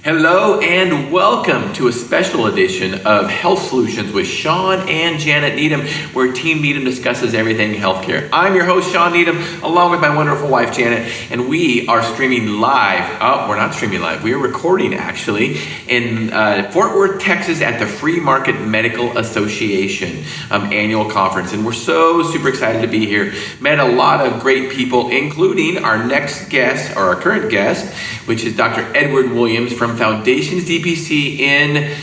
Hello and welcome to a special edition of Health Solutions with Shawn and Janet Needham, where Team Needham discusses everything healthcare. I'm your host, Shawn Needham, along with my wonderful wife, Janet, and we are streaming live. Oh, we're not streaming live. We are recording, actually, in Fort Worth, Texas at the Free Market Medical Association annual conference, and we're so super excited to be here. Met a lot of great people, including our next guest, or our current guest, which is Dr. Edward Williams from Foundations DPC in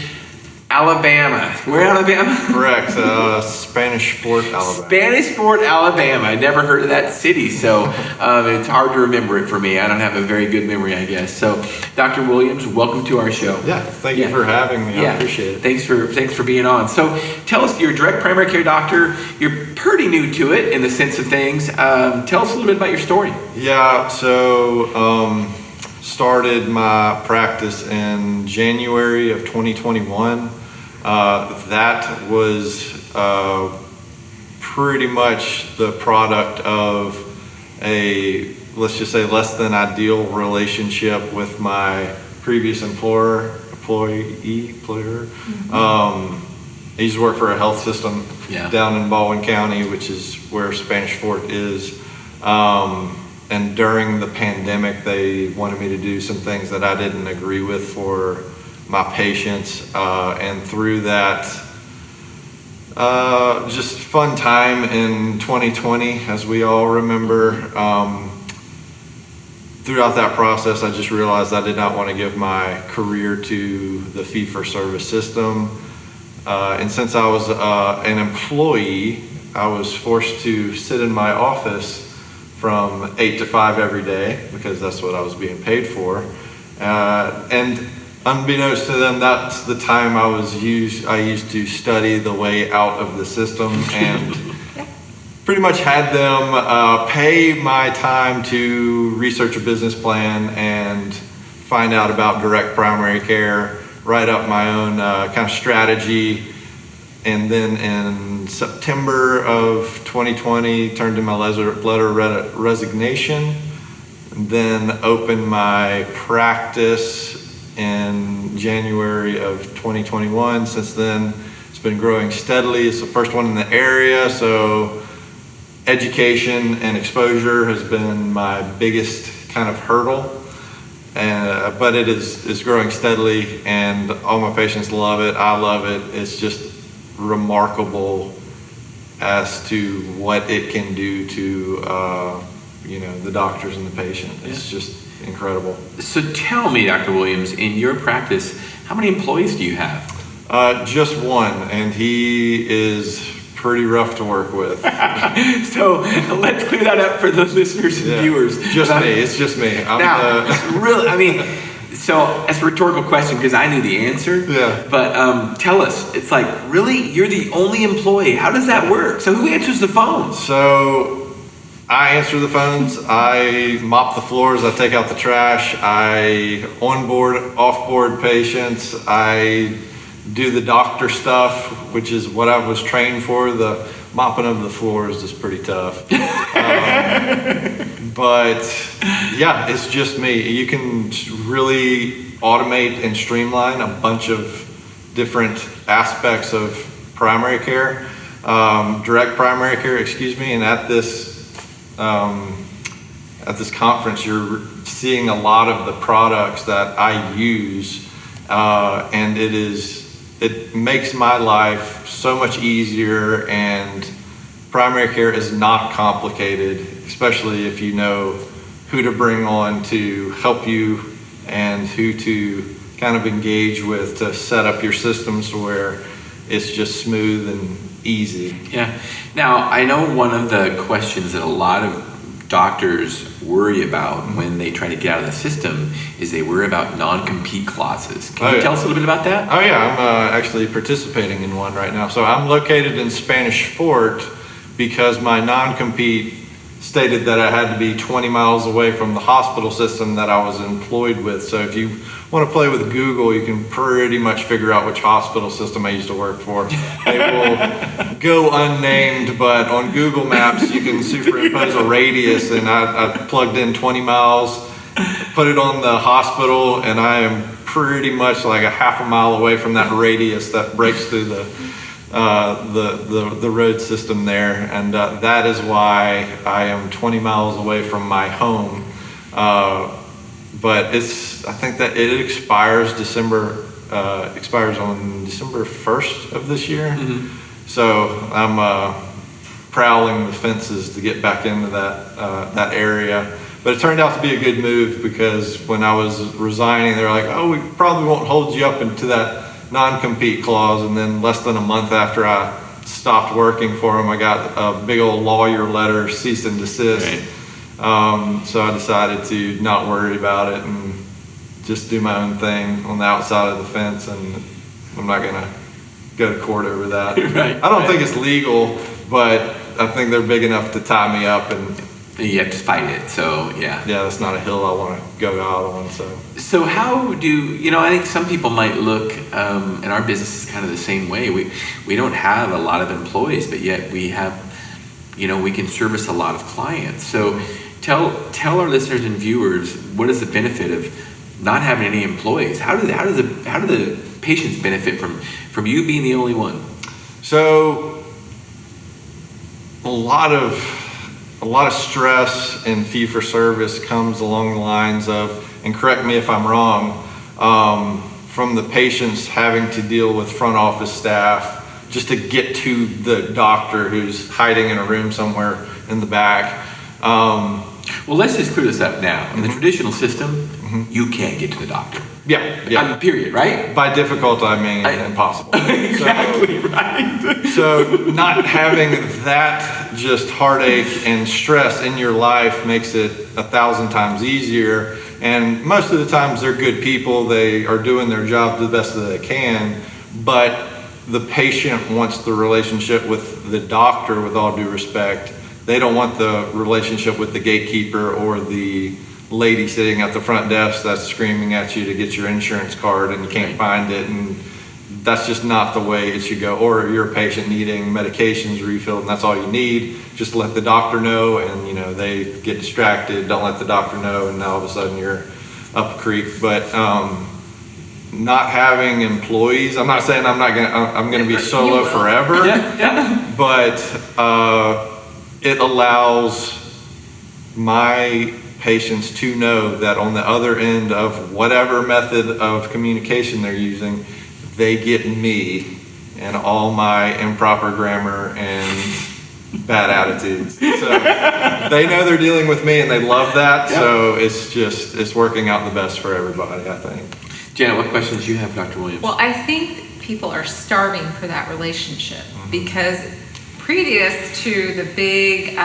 Alabama. Where in Alabama? Correct. Spanish Fort, Alabama. Spanish Fort, Alabama. I never heard of that city, so it's hard to remember it for me. I don't have a very good memory, I guess. So, Dr. Williams, welcome to our show. Yeah, thank you for having me. I appreciate it. Thanks for being on. So, tell us, you're a direct primary care doctor. You're pretty new to it in the sense of things. Tell us a little bit about your story. Yeah, so started my practice in January of 2021. That was pretty much the product of a, let's just say, less than ideal relationship with my previous employer. Mm-hmm. I used to work for a health system down in Baldwin County, which is where Spanish Fort is. And during the pandemic, they wanted me to do some things that I didn't agree with for my patients. And through that, just fun time in 2020, as we all remember. Throughout that process, I just realized I did not want to give my career to the fee-for-service system. And since I was an employee, I was forced to sit in my office from 8 to 5 every day because that's what I was being paid for. And unbeknownst to them, that's the time I used to study the way out of the system and pretty much had them pay my time to research a business plan and find out about direct primary care, write up my own kind of strategy. And then in September of 2020, turned in my letter of resignation, and then opened my practice in January of 2021. Since then, it's been growing steadily. It's the first one in the area, so education and exposure has been my biggest kind of hurdle. But it is growing steadily, and all my patients love it. I love it. It's just remarkable as to what it can do to the doctors and the patient. It's just incredible. So tell me, Dr. Williams, in your practice, how many employees do you have? Just one, and he is pretty rough to work with. So let's clear that up for the listeners and viewers. It's just me. So that's a rhetorical question because I knew the answer. Yeah. But tell us, it's like, really? You're the only employee? How does that work? So who answers the phones? So I answer the phones. I mop the floors. I take out the trash. I onboard, offboard patients. I do the doctor stuff, which is what I was trained for. The mopping of the floors is pretty tough. But yeah, it's just me. You can really automate and streamline a bunch of different aspects of primary care, direct primary care, and at this conference, you're seeing a lot of the products that I use, and it makes my life so much easier, and primary care is not complicated, especially if you know who to bring on to help you and who to kind of engage with to set up your systems to where it's just smooth and easy. Yeah. Now, I know one of the questions that a lot of doctors worry about when they try to get out of the system is they worry about non-compete clauses. Can you tell us a little bit about that? Oh yeah, I'm actually participating in one right now. So I'm located in Spanish Fort because my non-compete stated that I had to be 20 miles away from the hospital system that I was employed with. So if you want to play with Google, you can pretty much figure out which hospital system I used to work for. They will go unnamed, but on Google Maps, you can superimpose a radius, and I plugged in 20 miles, put it on the hospital, and I am pretty much like a half a mile away from that radius that breaks through the road system there, and that is why I am 20 miles away from my home. But I think that it expires on December 1st of this year. Mm-hmm. So I'm prowling the fences to get back into that area. But it turned out to be a good move, because when I was resigning, they were like, oh, we probably won't hold you up into that non-compete clause. And then less than a month after I stopped working for them, I got a big old lawyer letter, cease and desist. Right. So I decided to not worry about it and just do my own thing on the outside of the fence, and I'm not going to go to court over that. Right. I don't think it's legal, but I think they're big enough to tie me up, and you have to fight it, so yeah. Yeah, that's not a hill I want to go out on. So how do, I think some people might look, and our business is kind of the same way. We don't have a lot of employees, but yet we have, we can service a lot of clients. So tell our listeners and viewers, what is the benefit of not having any employees? How do the patients benefit from you being the only one? So a lot of stress in fee for service comes along the lines of, and correct me if I'm wrong, from the patients having to deal with front office staff just to get to the doctor who's hiding in a room somewhere in the back. Well, let's just clear this up now. In the Mm-hmm. traditional system, you can't get to the doctor. Yeah. Period, right? By difficult, I mean impossible. Exactly, right. So not having that just heartache and stress in your life makes it 1,000 times easier. And most of the times they're good people. They are doing their job the best that they can. But the patient wants the relationship with the doctor, with all due respect. They don't want the relationship with the gatekeeper or the lady sitting at the front desk that's screaming at you to get your insurance card and you can't find it, and that's just not the way it should go. Or you're a patient needing medications refilled and that's all you need, just let the doctor know, and they get distracted, don't let the doctor know, and now all of a sudden you're up a creek. But not having employees, I'm not saying I'm gonna be solo forever. But it allows my patients to know that on the other end of whatever method of communication they're using, they get me and all my improper grammar and bad attitudes. So they know they're dealing with me, and they love that. Yep. So it's working out the best for everybody, I think. Janet, what questions do you have, Dr. Williams? Well, I think people are starving for that relationship, because previous to the big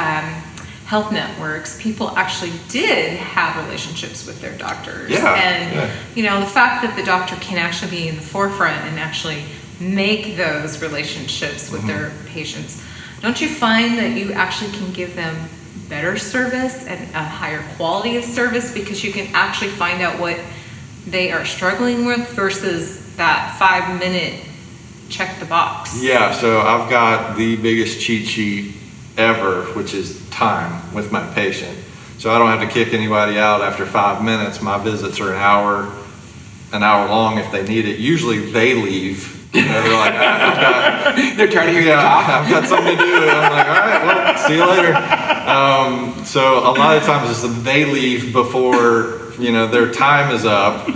health networks, people actually did have relationships with their doctors. And the fact that the doctor can actually be in the forefront and actually make those relationships with their patients, don't you find that you actually can give them better service and a higher quality of service, because you can actually find out what they are struggling with versus that 5-minute check the box? Yeah, so I've got the biggest cheat sheet ever, which is time with my patient. So I don't have to kick anybody out after 5 minutes. My visits are an hour long if they need it. Usually they leave. They're like, they're trying to hear you talk. I've got something to do. And I'm like, all right, well, see you later. So a lot of times it's they leave before their time is up.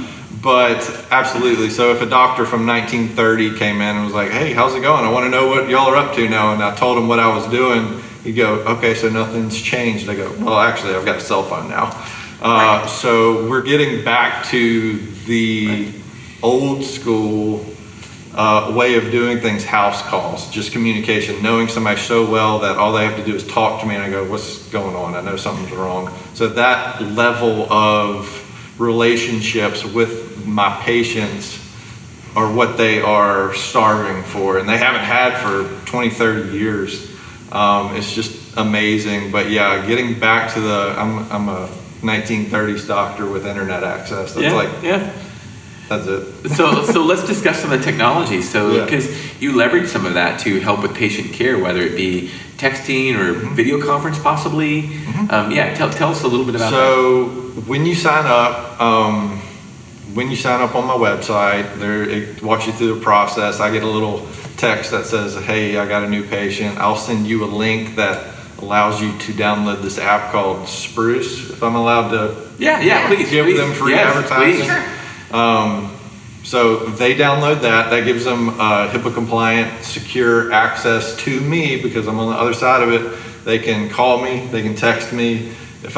But absolutely. So if a doctor from 1930 came in and was like, hey, how's it going? I want to know what y'all are up to now. And I told him what I was doing. He'd go, okay, so nothing's changed. I go, well, actually, I've got a cell phone now. So we're getting back to the old school way of doing things, house calls, just communication, knowing somebody so well that all they have to do is talk to me, and I go, what's going on? I know something's wrong. So that level of relationships with my patients are what they are starving for, and they haven't had for 20, 30 years. It's just amazing. But yeah, getting back to I'm a 1930s doctor with internet access. That's that's it. So let's discuss some of the technology. So because you leverage some of that to help with patient care, whether it be texting or video conference possibly. Tell us a little bit about that. So when you sign up on my website, it walks you through the process. I get a little text that says, hey, I got a new patient. I'll send you a link that allows you to download this app called Spruce, if I'm allowed to please give them free advertising. Sure. So they download that. That gives them HIPAA compliant, secure access to me because I'm on the other side of it. They can call me, they can text me. If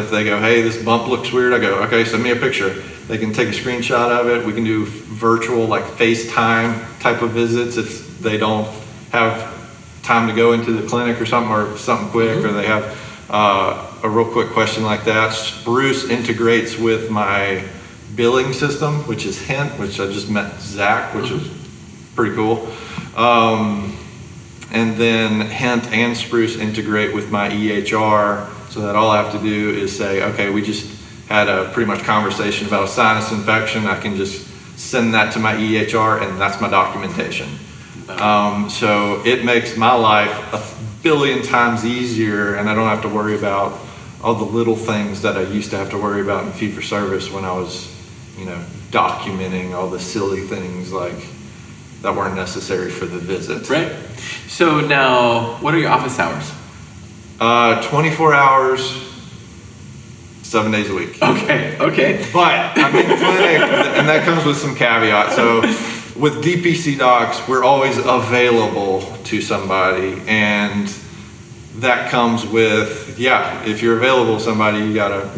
they go, hey, this bump looks weird, I go, okay, send me a picture. They can take a screenshot of it. We can do virtual, like FaceTime type of visits if they don't have time to go into the clinic or something quick, or they have a real quick question like that. Spruce integrates with my billing system, which is Hint, which I just met Zach, which was pretty cool. And then Hint and Spruce integrate with my EHR, so that all I have to do is say, okay, we just had a pretty much conversation about a sinus infection. I can just send that to my EHR, and that's my documentation. So it makes my life a billion times easier, and I don't have to worry about all the little things that I used to have to worry about in fee-for-service when I was, documenting all the silly things like that weren't necessary for the visit. Right. So now, what are your office hours? 24 hours, 7 days a week. Okay. But I'm in the clinic, and that comes with some caveats. So with DPC docs, we're always available to somebody, and that comes with, if you're available to somebody, you gotta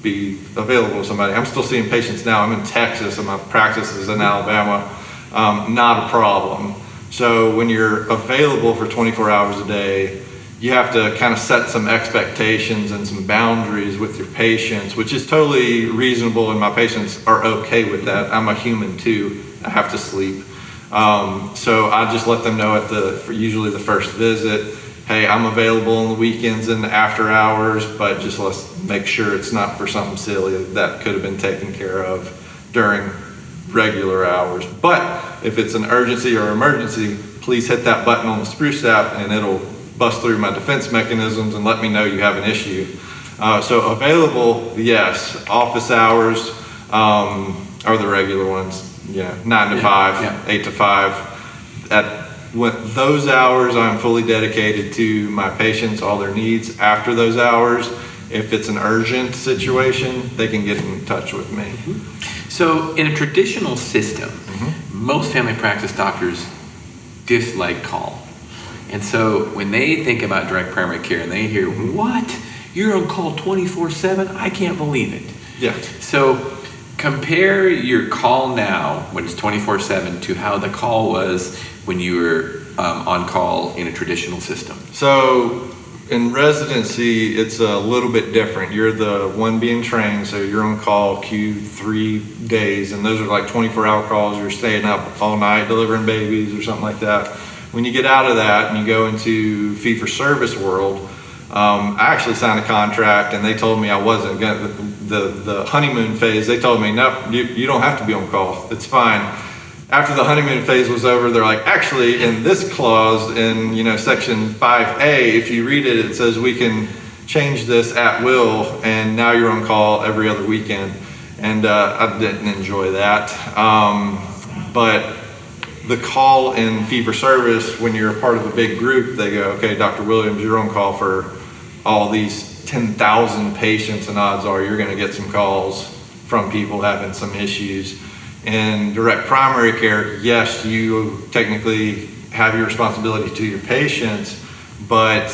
be available to somebody. I'm still seeing patients now. I'm in Texas, and my practice is in Alabama. Not a problem. So when you're available for 24 hours a day, you have to kind of set some expectations and some boundaries with your patients, which is totally reasonable, and my patients are okay with that. I'm a human too. I have to sleep. So I just let them know for usually the first visit, hey, I'm available on the weekends and after hours, but just let's make sure it's not for something silly that could have been taken care of during regular hours. But if it's an urgency or emergency, please hit that button on the Spruce app, and it'll bust through my defense mechanisms and let me know you have an issue. So available, yes. Office hours are the regular ones, 9 to 5, 8 to 5. With those hours, I'm fully dedicated to my patients, all their needs. After those hours, if it's an urgent situation, they can get in touch with me. So in a traditional system, most family practice doctors dislike call. And so when they think about direct primary care and they hear, what? You're on call 24/7? I can't believe it. Yeah. So compare your call now, when it's 24/7, to how the call was when you were on call in a traditional system. So in residency, it's a little bit different. You're the one being trained, so you're on call Q3 days, and those are like 24-hour calls. You're staying up all night delivering babies or something like that. When you get out of that and you go into fee-for-service world, I actually signed a contract, and they told me I wasn't going the honeymoon phase. They told me, nope, you don't have to be on call. It's fine. After the honeymoon phase was over, they're like, actually, in this clause in section 5A, if you read it, it says we can change this at will, and now you're on call every other weekend. And I didn't enjoy that. But the call in fee-for-service, when you're a part of a big group, they go, okay, Dr. Williams, you're on call for all these 10,000 patients, and odds are you're going to get some calls from people having some issues. In direct primary care, yes, you technically have your responsibility to your patients, but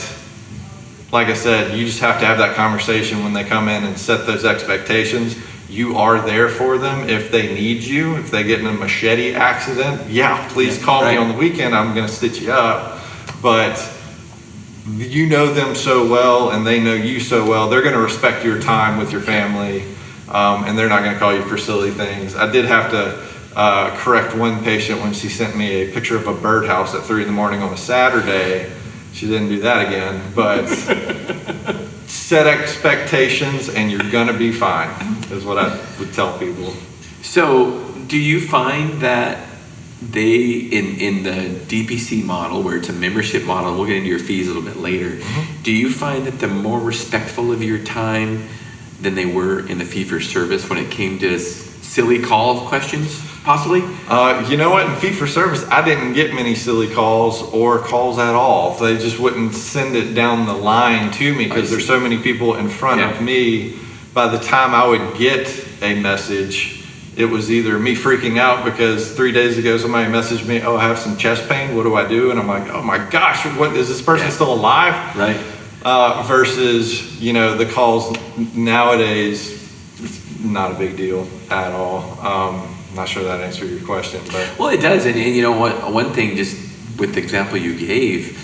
like I said, you just have to have that conversation when they come in and set those expectations. You are there for them if they need you. If they get in a machete accident, please call me on the weekend. I'm going to stitch you up. But you know them so well, and they know you so well. They're going to respect your time with your family, and they're not going to call you for silly things. I did have to correct one patient when she sent me a picture of a birdhouse at 3 a.m. on a Saturday. She didn't do that again, but set expectations and you're gonna be fine, is what I would tell people. So do you find that they, in the DPC model, where it's a membership model, we'll get into your fees a little bit later, do you find that the more respectful of your time than they were in the fee-for-service when it came to silly call questions, possibly? You know what? In fee-for-service, I didn't get many silly calls or calls at all. They just wouldn't send it down the line to me because there's so many people in front of me. By the time I would get a message, it was either me freaking out because 3 days ago somebody messaged me, oh, I have some chest pain, what do I do? And I'm like, oh my gosh, what is this person still alive? Right. Versus, you know, the calls nowadays, it's not a big deal at all. Not sure that answered your question, but. Well, it does, and you know what, one thing just with the example you gave,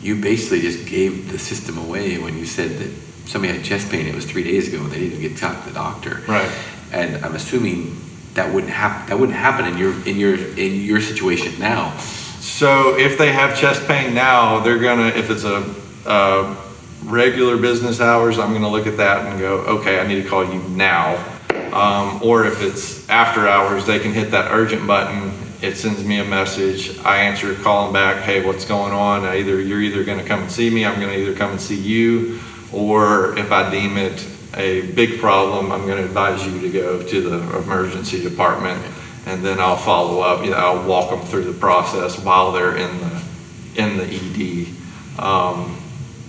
you basically just gave the system away when you said that somebody had chest pain, it was 3 days ago, and they didn't get talked to the doctor. Right. And I'm assuming that wouldn't happen in your situation now. So if they have chest pain now, they're gonna, if it's a regular business hours, I'm gonna look at that and go, okay, I need to call you now. Or if it's after hours, they can hit that urgent button. It sends me a message. I answer, call them back. Hey, what's going on? You're either gonna come and see me. I'm gonna either come and see you, or if I deem it a big problem, I'm going to advise you to go to the emergency department, and then I'll follow up. You know, I'll walk them through the process while they're in the ED.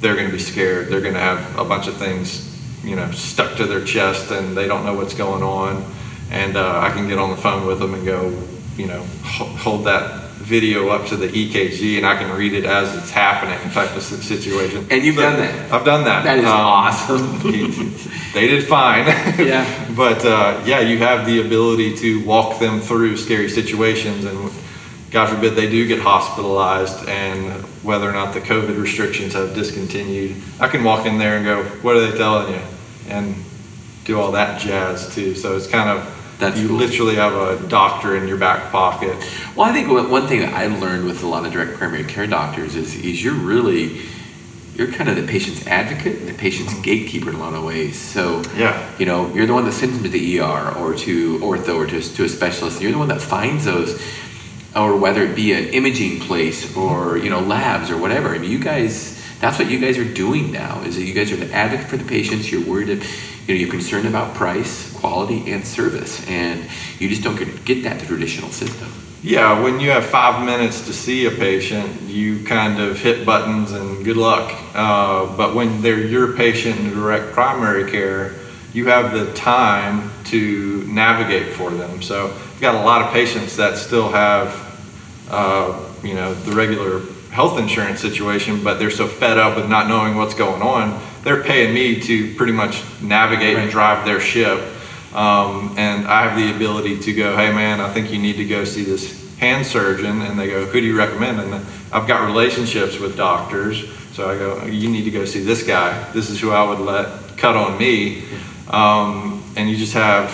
They're going to be scared. They're going to have a bunch of things, you know, stuck to their chest, and they don't know what's going on. And I can get on the phone with them and go, you know, hold that video up to the EKG, and I can read it as it's happening type of situation. And you've done that? I've done that. That is awesome. They did fine. Yeah. But yeah, you have the ability to walk them through scary situations, and God forbid they do get hospitalized, and whether or not the COVID restrictions have discontinued, I can walk in there and go, what are they telling you? And do all that jazz too. So it's kind of, you literally have a doctor in your back pocket. Well, I think one thing that I learned with a lot of direct primary care doctors is you're kind of the patient's advocate and the patient's gatekeeper in a lot of ways. So, you know, you're the one that sends them to the ER or to ortho or to a specialist. You're the one that finds those, or whether it be an imaging place or, you know, labs or whatever. I mean, you guys, that's what you guys are doing now, is that you guys are the advocate for the patients. You're worried you know, you're concerned about price, quality, and service, and you just don't get that traditional system. Yeah, when you have 5 minutes to see a patient, you kind of hit buttons and good luck. But when they're your patient in direct primary care, you have the time to navigate for them. So I've got a lot of patients that still have, you know, the regular health insurance situation, but they're so fed up with not knowing what's going on, they're paying me to pretty much navigate and drive their ship. And I have the ability to go, hey man, I think you need to go see this hand surgeon. And they go, who do you recommend? And I've got relationships with doctors. So I go, you need to go see this guy. This is who I would let cut on me. And you just have,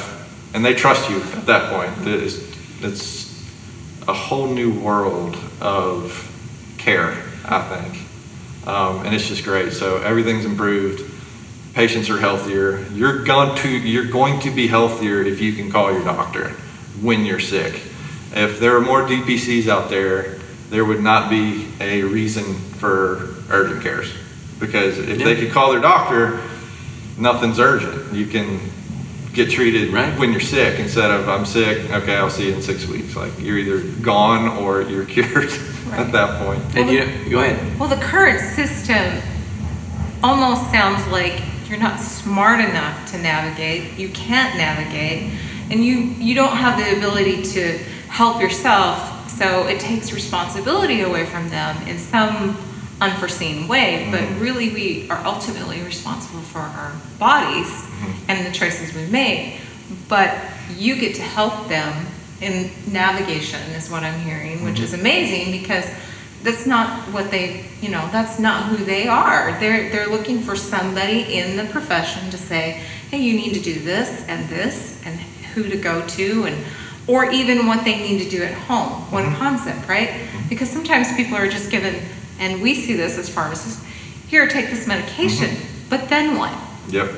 and they trust you at that point. It's a whole new world of care, I think. And it's just great. So everything's improved. Patients are healthier. You're going to be healthier if you can call your doctor when you're sick. If there were more DPCs out there, there would not be a reason for urgent cares. Because if they could call their doctor, nothing's urgent. You can get treated when you're sick instead of, I'm sick, okay, I'll see you in 6 weeks. Like, you're either gone or you're cured at that point. And go ahead. Well, the current system almost sounds like you're not smart enough to navigate, you can't navigate, and you don't have the ability to help yourself, so it takes responsibility away from them in some unforeseen way. But really, we are ultimately responsible for our bodies and the choices we make. But you get to help them in navigation, is what I'm hearing, which is amazing, because that's not what that's not who they are. They're looking for somebody in the profession to say, hey, you need to do this, and who to go to, or even what they need to do at home. One concept, right? Because sometimes people are just given, and we see this as pharmacists, here, take this medication, but then what? Yep.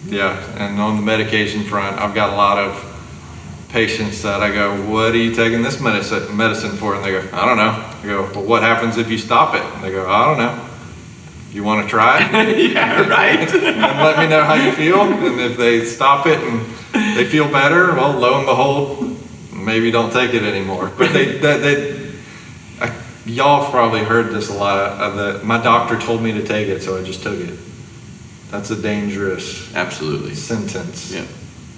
Yeah, and on the medication front, I've got a lot of patients that I go, what are you taking this medicine for? And they go, I don't know. I go, well, what happens if you stop it? And they go, I don't know. you want to try it? Yeah, right. And let me know how you feel. And if they stop it and they feel better, well, lo and behold, maybe don't take it anymore. But y'all have probably heard this a lot. My doctor told me to take it, so I just took it. That's a dangerous sentence. Yeah.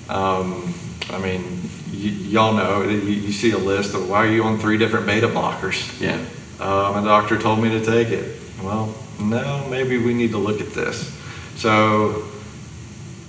I mean, y'all know, you see a list of why are you on 3 different beta blockers? Yeah. My doctor told me to take it. Well, no, maybe we need to look at this. So,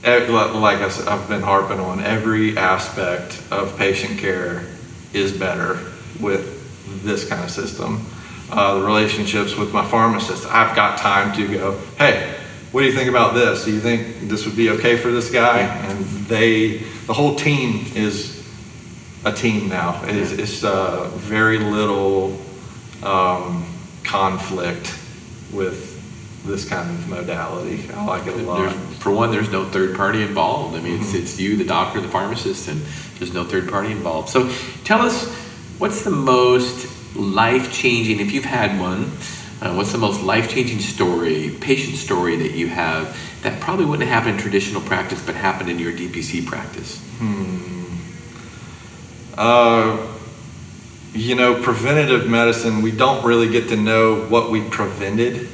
like I said, I've been harping on, every aspect of patient care is better with this kind of system. The relationships with my pharmacist, I've got time to go, hey, what do you think about this? Do you think this would be okay for this guy? And the whole team is a team now. It's very little conflict with this kind of modality. I like it a lot. For one, there's no third party involved. I mean, it's you, the doctor, the pharmacist, and there's no third party involved. So tell us, what's the most life-changing, if you've had one, what's the most life-changing story, patient story that you have that probably wouldn't happen in traditional practice but happened in your DPC practice? Preventative medicine, we don't really get to know what we prevented,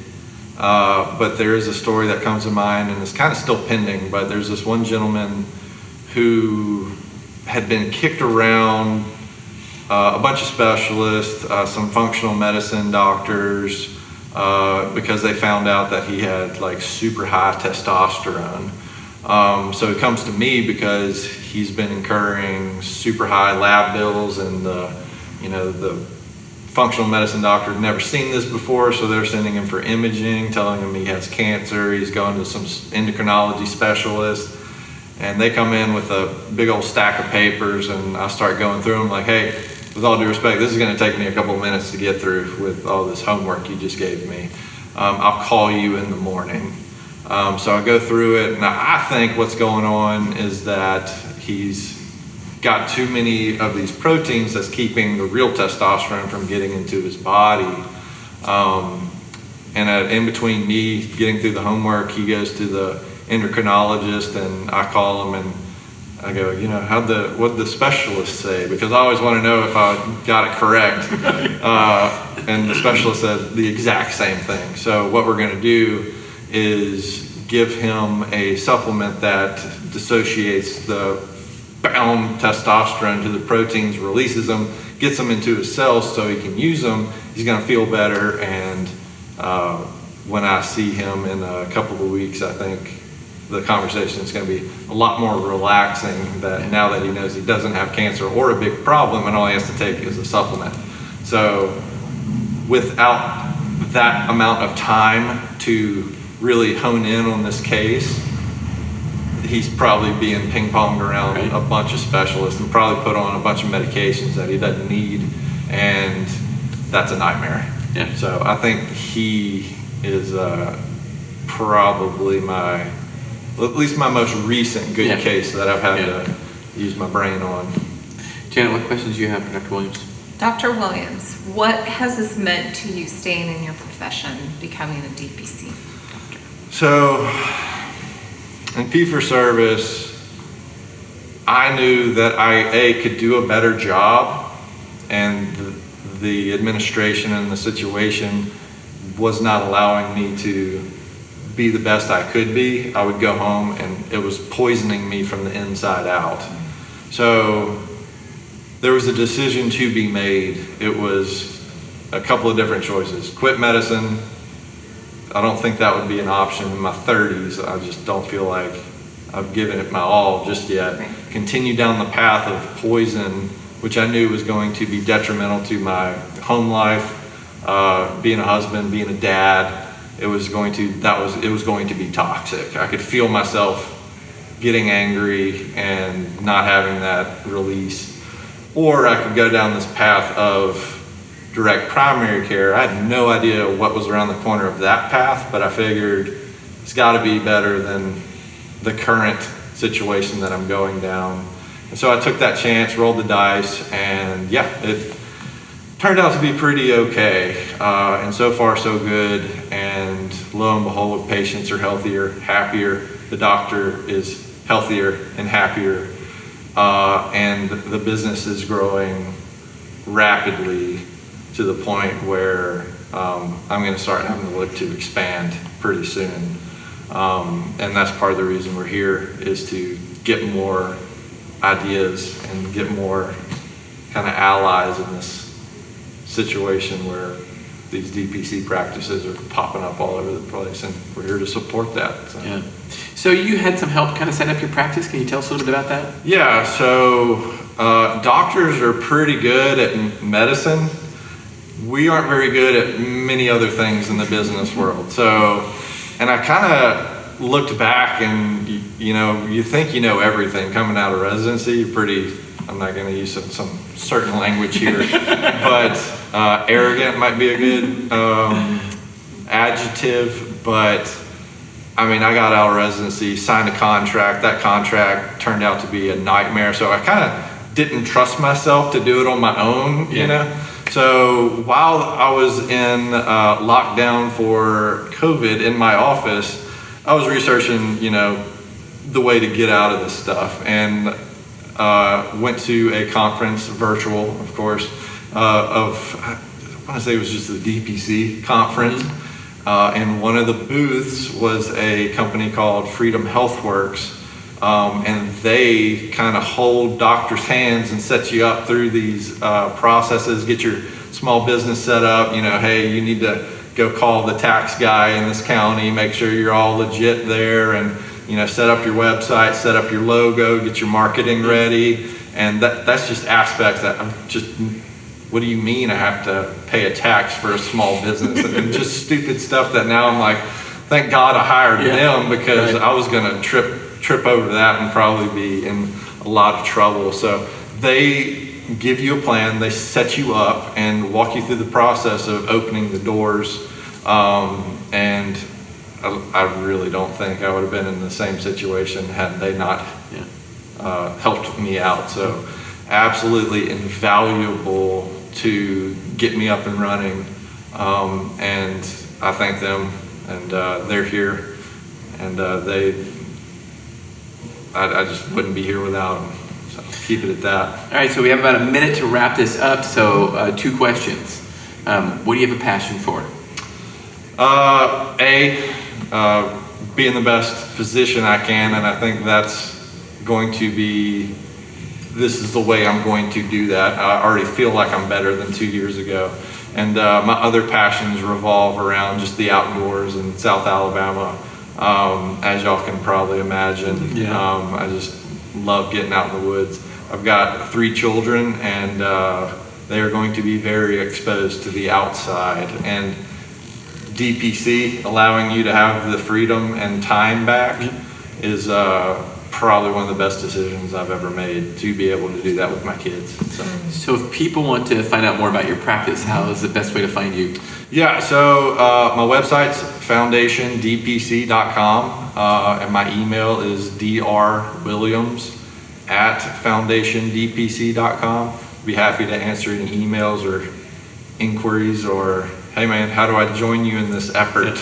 but there is a story that comes to mind, and it's kind of still pending, but there's this one gentleman who had been kicked around a bunch of specialists, some functional medicine doctors, because they found out that he had like super high testosterone. So he comes to me because he's been incurring super high lab bills, and the functional medicine doctor had never seen this before, so they're sending him for imaging, telling him he has cancer. He's going to some endocrinology specialist, and they come in with a big old stack of papers, and I start going through them like, hey, with all due respect, this is going to take me a couple of minutes to get through with all this homework you just gave me. I'll call you in the morning. So I go through it, and I think what's going on is that he's got too many of these proteins that's keeping the real testosterone from getting into his body. And in between me getting through the homework, he goes to the endocrinologist, and I call him and I go, what'd the specialist say? Because I always want to know if I got it correct. And the specialist said the exact same thing. So what we're going to do is give him a supplement that dissociates the bound testosterone to the proteins, releases them, gets them into his cells so he can use them. He's going to feel better, and when I see him in a couple of weeks, I think the conversation is going to be a lot more relaxing, that now that he knows he doesn't have cancer or a big problem, and all he has to take is a supplement. So without that amount of time to really hone in on this case, he's probably being ping-ponged around a bunch of specialists and probably put on a bunch of medications that he doesn't need, and that's a nightmare. Yeah. So I think he is probably at least my most recent good case that I've had to use my brain on. Janet, what questions do you have for Dr. Williams? Dr. Williams, what has this meant to you staying in your profession, becoming a DPC doctor? So, in fee-for-service, I knew that I could do a better job, and the administration and the situation was not allowing me to be the best I could be. I would go home and it was poisoning me from the inside out. So there was a decision to be made. It was a couple of different choices. Quit medicine. I don't think that would be an option in my 30s. I just don't feel like I've given it my all just yet. Right. Continue down the path of poison, which I knew was going to be detrimental to my home life, being a husband, being a dad. It was going to be toxic. I could feel myself getting angry and not having that release. Or I could go down this path of direct primary care. I had no idea what was around the corner of that path, but I figured it's got to be better than the current situation that I'm going down. And so I took that chance, rolled the dice, and it turned out to be pretty okay. And so far so good. And and lo and behold, patients are healthier, happier. The doctor is healthier and happier, and the business is growing rapidly to the point where I'm going to start having to look to expand pretty soon. And that's part of the reason we're here, is to get more ideas and get more kind of allies in this situation where these DPC practices are popping up all over the place, and we're here to support that. So. Yeah. So you had some help kind of set up your practice. Can you tell us a little bit about that? Yeah, so doctors are pretty good at medicine. We aren't very good at many other things in the business world. So, and I kind of looked back, and you think you know everything coming out of residency. You're pretty, I'm not going to use some certain language here, but arrogant might be a good adjective. But I mean, I got out of residency, signed a contract. That contract turned out to be a nightmare. So I kind of didn't trust myself to do it on my own, you know? So while I was in lockdown for COVID in my office, I was researching, the way to get out of this stuff, and went to a conference, virtual, of course, I want to say it was just the DPC conference. And one of the booths was a company called Freedom HealthWorks, and they kind of hold doctors' hands and set you up through these processes, get your small business set up. Hey, you need to go call the tax guy in this county, make sure you're all legit there, and set up your website, set up your logo, get your marketing ready. And that's just aspects that I'm just, what do you mean I have to pay a tax for a small business? And just stupid stuff that now I'm like, thank God I hired them, because I was gonna trip over that and probably be in a lot of trouble. So they give you a plan, they set you up and walk you through the process of opening the doors. And I really don't think I would have been in the same situation had they not helped me out. So absolutely invaluable to get me up and running. And I thank them, and they're here, and I just wouldn't be here without them. So keep it at that. All right, so we have about a minute to wrap this up. So 2 questions. What do you have a passion for? Being the best physician I can, and I think that's going to be, this is the way I'm going to do that. I already feel like I'm better than 2 years ago. And my other passions revolve around just the outdoors in South Alabama, as y'all can probably imagine. I just love getting out in the woods. I've got 3 children, and they are going to be very exposed to the outside. And DPC, allowing you to have the freedom and time back, is probably one of the best decisions I've ever made, to be able to do that with my kids. So if people want to find out more about your practice, how is the best way to find you? Yeah, so my website's foundationdpc.com, and my email is drwilliams@foundationdpc.com. Be happy to answer any emails or inquiries, or hey man, how do I join you in this effort?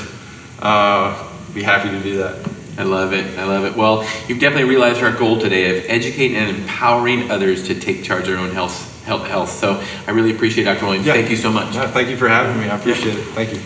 Be happy to do that. I love it. I love it. Well, you've definitely realized our goal today of educating and empowering others to take charge of their own health. So I really appreciate Dr. Williams. Thank you so much. Thank you for having me. I appreciate it. Thank you.